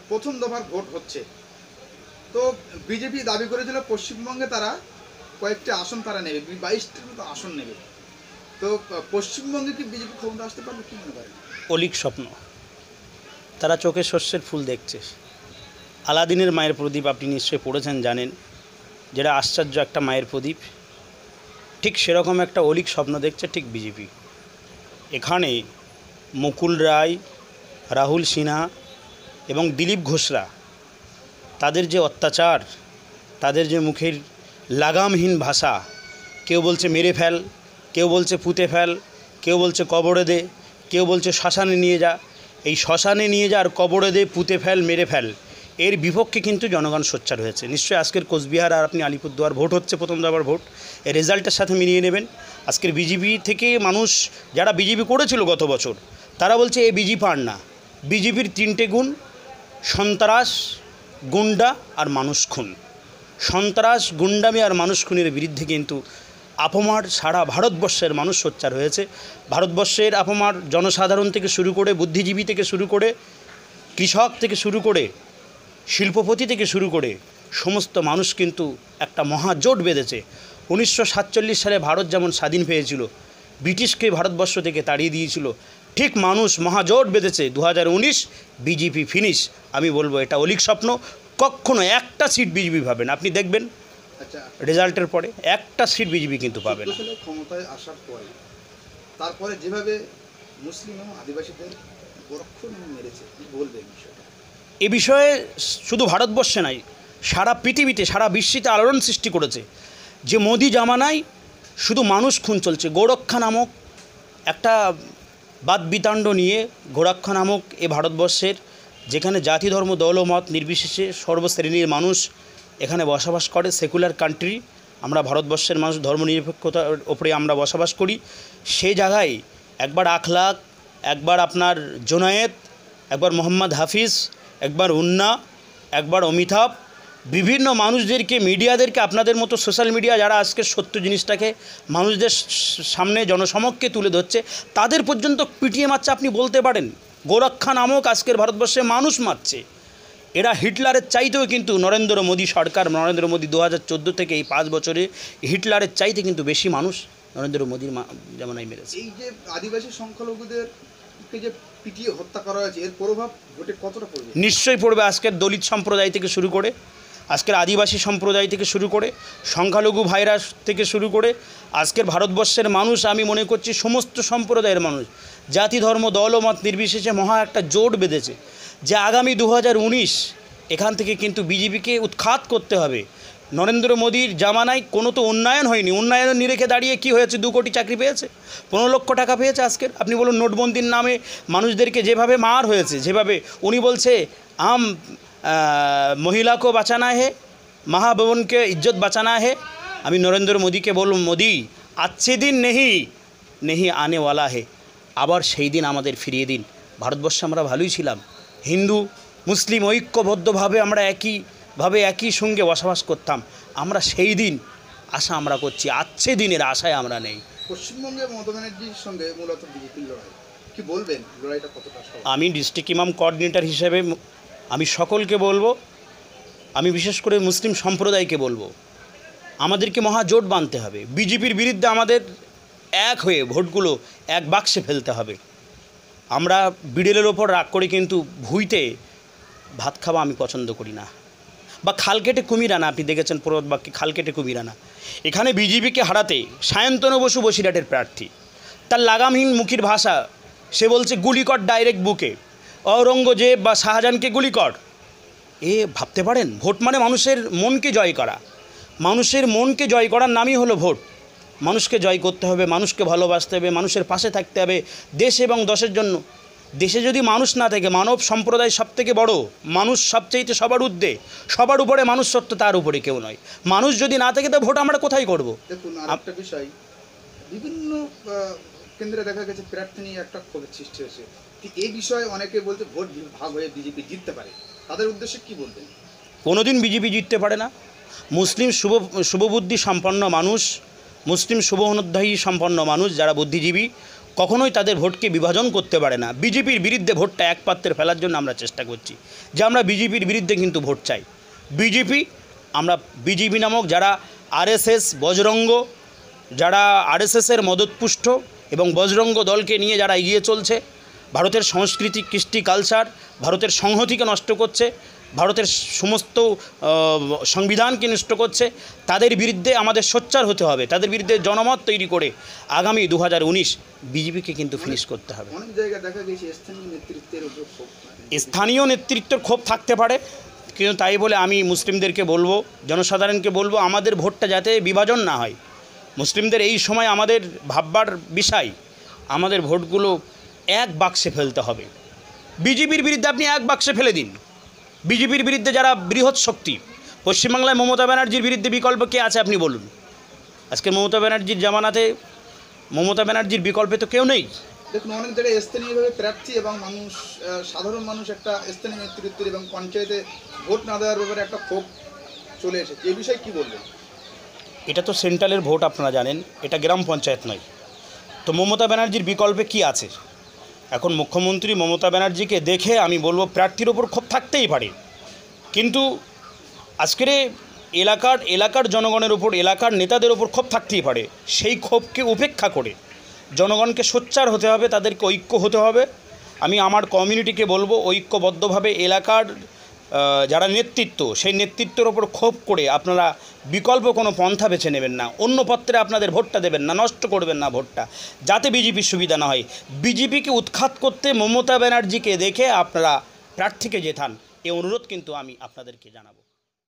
প্রথম দফার ভোট হচ্ছে, তো বিজেপি দাবি করেছিল পশ্চিমবঙ্গে তারা কয়েকটি আসন তারা নেবে, 22টির মতো আসন নেবে। তো পশ্চিমবঙ্গে কি বিজেপি ক্ষমতা আসতে পারবে, কি মনে করেন? অলিক স্বপ্ন। তারা চোখে শস্যের ফুল দেখছে। আলাদিনের মায়ের প্রদীপ আপনি নিশ্চয়ই পড়েছেন, জানেন, যেটা আশ্চর্য একটা মায়ের প্রদীপ, ঠিক সেরকম একটা অলিক স্বপ্ন দেখছে ঠিক বিজেপি। এখানে মুকুল রায়, রাহুল সিনহা এবং দিলীপ ঘোষরা, তাদের যে অত্যাচার, তাদের যে মুখের লাগামহীন ভাষা, কেউ বলছে মেরে ফেল, কেউ বলছে পুঁতে ফেল, কেউ বলছে কবরে দে, কেউ বলছে শ্মশানে নিয়ে যা। এই শ্মশানে নিয়ে যা আর কবরে দে, পুঁতে ফেল, মেরে ফেল, এর বিপক্ষে কিন্তু জনগণ সোচ্চার হয়েছে। নিশ্চয়ই আজকের কোচবিহার আর আপনি আলিপুরদুয়ার ভোট হচ্ছে, প্রথম দফার ভোট, এই রেজাল্টের সাথে মিলিয়ে নেবেন। আজকের বিজেপি থেকে মানুষ যারা বিজেপি করেছিল গত বছর, তারা বলছে এ বিজেপি আর না। বিজেপির 3টে গুণ: সন্ত্রাস, গুন্ডা আর মানুষ খুন। সন্ত্রাস, গুন্ডামি আর মানুষ খুনের বিরুদ্ধে কিন্তু আপামর সারা ভারতবর্ষের মানুষ সোচ্চার হয়েছে। ভারতবর্ষের আপামর জনসাধারণ থেকে শুরু করে, বুদ্ধিজীবী থেকে শুরু করে, কৃষক থেকে শুরু করে, শিল্পপতি থেকে শুরু করে সমস্ত মানুষ কিন্তু একটা মহাজোট বেঁধেছে। 1947 সালে ভারত যেমন স্বাধীন পেয়েছিল, ব্রিটিশকে ভারতবর্ষ থেকে তাড়িয়ে দিয়েছিল, ঠিক মানুষ মহাজোট বেঁধেছে 2019 বিজেপি ফিনিশ। আমি বলবো এটা অলিক স্বপ্ন। কখনো একটা সিট বিজেপি পাবে না, আপনি দেখবেন আচ্ছা, রেজাল্টের পরে একটা সিট বিজেপি কিন্তু পাবে না। ক্ষমতায় আসার পরে তারপরে যেভাবে মুসলিম এবং আদিবাসীদের গোরক্ষণ মেরেছে, কি বলবেন বিষয়টা? এ বিষয়ে শুধু ভারতবর্ষে নয়, সারা পৃথিবীতে, সারা বিশ্বতে আলোড়ন সৃষ্টি করেছে যে মোদি জামানায় শুধু মানুষ খুন চলছে। গোরক্ষা নামক একটা বাদবিতাণ্ড নিয়ে, গোরক্ষা নামক এ ভারতবর্ষের, যেখানে জাতি ধর্ম দৌলমত নির্বিশেষে সর্বশ্রেণীর মানুষ এখানে বসবাস করে, সেকুলার কান্ট্রি, আমরা ভারতবর্ষের মানুষ ধর্মনিরপেক্ষতার ওপরে আমরা বসবাস করি, সেই জায়গায় একবার আখলাক, একবার আপনার জোনায়েত, একবার মোহাম্মদ হাফিজ, একবার উন্না, একবার অমিতাভ, বিভিন্ন মানুষদেরকে, মিডিয়াদেরকে, আপনাদের মতো সোশ্যাল মিডিয়া যারা আজকে সত্য জিনিসটাকে মানুষদের সামনে জনসমক্ষে তুলে ধরছে, তাদের পর্যন্ত পিটিয়ে মারছে। আপনি বলতে পারেন গোরক্ষা নামক আজকের ভারতবর্ষে মানুষ মারছে। এরা হিটলারের চাইতেও কিন্তু নরেন্দ্র মোদী সরকার, নরেন্দ্র মোদী 2014 থেকে এই 5 বছরে হিটলারের চাইতে কিন্তু বেশি মানুষ নরেন্দ্র মোদীর যেমনই মেরেছে। এই যে আদিবাসী সংখ্যালঘুদেরকে যে পিটিয়ে হত্যা করা হয়েছে, এর প্রভাব ভোটে কতটা পড়বে? নিশ্চয়ই পড়বে। আজকের দলিত সম্প্রদায় থেকে শুরু করে, আজকের আদিবাসী সম্প্রদায় থেকে শুরু করে, সংখ্যালঘু ভাইরাস থেকে শুরু করে, আজকের ভারতবর্ষের মানুষ, আমি মনে করছি সমস্ত সম্প্রদায়ের মানুষ, জাতি ধর্ম দলমত নির্বিশেষে মহা একটা জোট বেঁধেছে যে আগামী 2019 এখান থেকে কিন্তু বিজেপিকে উৎখাত করতে হবে। নরেন্দ্র মোদীর জামানায় কোনো তো উন্নয়ন হয়নি, উন্নয়নের নিরেখে দাঁড়িয়ে কি হয়েছে? 2 কোটি চাকরি পেয়েছে, 15 লক্ষ টাকা পেয়েছে। আজকের আপনি বলুন, নোটবন্দির নামে মানুষদেরকে যেভাবে মার হয়েছে, যেভাবে উনি বলছে महिला को बचाना है, माँ बहन के इज्जत बचाना है। আমি নরেন্দ্র মোদীকে বলব, মোদি अच्छे दिन नहीं आने वाला है, আবার সেই দিন আমাদের ফিরিয়ে দিন। ভারতবর্ষে আমরা ভালোই ছিলাম, হিন্দু মুসলিম ঐক্যবদ্ধভাবে আমরা একই সঙ্গে বসবাস করতাম। আমরা সেই দিন আশা আমরা করছি, अच्छे দিনের আশায় আমরা নেই। পশ্চিমবঙ্গে মমতা ব্যানার্জির সঙ্গে মূলত বিজেপির লড়াই, কি বলবেন লড়াইটা কতটা সহজ? আমি ডিস্ট্রিক্ট ইমাম কোঅর্ডিনেটর হিসেবে আমি সকলকে বলবো, আমি বিশেষ করে মুসলিম সম্প্রদায়কে বলবো, আমাদেরকে মহাজোট বাঁধতে হবে। বিজেপির বিরুদ্ধে আমাদের এক হয়ে ভোটগুলো এক বাক্সে ফেলতে হবে। আমরা বিড়েলের ওপর রাগ করে কিন্তু ভুইতে ভাত খাওয়া আমি পছন্দ করি না, বা খাল কেটে কুমির আনা। আপনি দেখেছেন প্রবাদ বাক্যে খাল কেটে কুমির আনা। এখানে বিজেপিকে হারাতে সায়ন্তন বসু বসিরহাটের প্রার্থী, তার লাগামহীন মুখের ভাষা, সে বলছে গুলি কর ডাইরেক্ট বুকে, ঔরঙ্গজেব বা শাহজাহানকে গুলি কর। এ ভাবতে পারেন? ভোট মানে মানুষের মনকে জয় করা। মানুষের মনকে জয় করার নামই হলো ভোট। মানুষকে জয় করতে হবে, মানুষকে ভালোবাসতে হবে, মানুষের পাশে থাকতে হবে দেশ এবং দশের জন্য। দেশে যদি মানুষ না থাকে, মানব সম্প্রদায় সবথেকে বড়, মানুষ সবচেয়ে সবার ঊর্ধ্বে, সবার উপরে মানুষ সত্য, তার উপরে কেউ নয়। মানুষ যদি না থাকে তো ভোট আমরা কোথায় করব? দেখুন, আরেকটা বিষয়, বিভিন্ন কেন্দ্রে দেখা গেছে প্রার্থী নিয়ে একটা ক্ষোভের সৃষ্টি হয়েছে। এই বিষয়ে অনেকে বলতে ভোট ভাগ হয়ে বিজেপি জিততে পারে, তাদের উদ্দেশ্যে কি বলবেন? কোনোদিন বিজেপি জিততে পারে না। মুসলিম শুভবুদ্ধি সম্পন্ন মানুষ, মুসলিম শুভ অনুধ্যায়ী সম্পন্ন মানুষ যারা বুদ্ধিজীবী, কখনোই তাদের ভোটকে বিভাজন করতে পারে না। বিজেপির বিরুদ্ধে ভোটটা এক পাত্রে ফেলার জন্য আমরা চেষ্টা করছি যে আমরা বিজেপির বিরুদ্ধে কিন্তু ভোট চাই। বিজেপি নামক যারা আরএসএস বজরঙ্গ, যারা আরএসএসের মদতপুষ্ট এবং বজরঙ্গ দলকে নিয়ে যারা এগিয়ে চলছে, ভারতের সংস্কৃতি, কৃষ্টি, কালচার, ভারতের সংহতিকে নষ্ট করছে, ভারতের সমস্ত সংবিধানকে নষ্ট করছে, তাদের বিরুদ্ধে আমাদের সোচ্চার হতে হবে। তাদের বিরুদ্ধে জনমত তৈরি করে আগামী 2019 বিজেপিকে কিন্তু ফিনিশ করতে হবে। অনেক জায়গায় দেখা গেছে স্থানীয় নেতৃত্বের উপর ক্ষোভ। স্থানীয় নেতৃত্বের ক্ষোভ থাকতে পারে, কিন্তু তাই বলে আমি মুসলিমদেরকে বলবো, জনসাধারণকে বলবো, আমাদের ভোটটা যাতে বিভাজন না হয়। মুসলিমদের এই সময় আমাদের ভাববার বিষয়, আমাদের ভোটগুলো এক বাক্সে ফেলতে হবে। বিজেপির বিরুদ্ধে আপনি এক বাক্সে ফেলে দিন। বিজেপির বিরুদ্ধে যারা বৃহৎ শক্তি, পশ্চিমবাংলায় মমতা ব্যানার্জির বিরুদ্ধে বিকল্প কে আছে আপনি বলুন। আজকে মমতা ব্যানার্জির জামানাতে মমতা ব্যানার্জির বিকল্পে তো কেউ নেই। দেখুন, অনেক জায়গায় স্থানীয়ভাবে প্রার্থী এবং মানুষ, সাধারণ মানুষ একটা স্থানীয় নেতৃত্বের এবং পঞ্চায়েতে ভোট না দেওয়ার ব্যাপারে একটা ক্ষোভ চলে এসেছে। এই বিষয়ে কী বলবেন? এটা তো সেন্ট্রালের ভোট, আপনারা জানেন, এটা গ্রাম পঞ্চায়েত নয়। তো মমতা ব্যানার্জির বিকল্পে কি আছে? এখন মুখ্যমন্ত্রী মমতা ব্যানার্জিকে দেখে আমি বলবো প্রার্থীর ওপর ক্ষোভ থাকতেই পারে, কিন্তু আজকের এলাকার জনগণের ওপর, এলাকার নেতাদের ওপর ক্ষোভ থাকতেই পারে। সেই ক্ষোভকে উপেক্ষা করে জনগণকে সোচ্চার হতে হবে, তাদেরকে ঐক্য হতে হবে। আমি আমার কমিউনিটিকে বলবো ঐক্যবদ্ধভাবে এলাকার যারা নেতৃত্ব, সেই নেতৃত্বের ওপর ক্ষোভ করে আপনারা বিকল্প কোনো পন্থা বেছে নেবেন না, অন্য পত্রে আপনাদের ভোটটা দেবেন না, নষ্ট করবেন না ভোটটা, যাতে বিজেপির সুবিধা না হয়। বিজেপিকে উৎখাত করতে মমতা ব্যানার্জিকে দেখে আপনারা প্রার্থীকে জেতান, এই অনুরোধ কিন্তু আমি আপনাদেরকে জানাবো।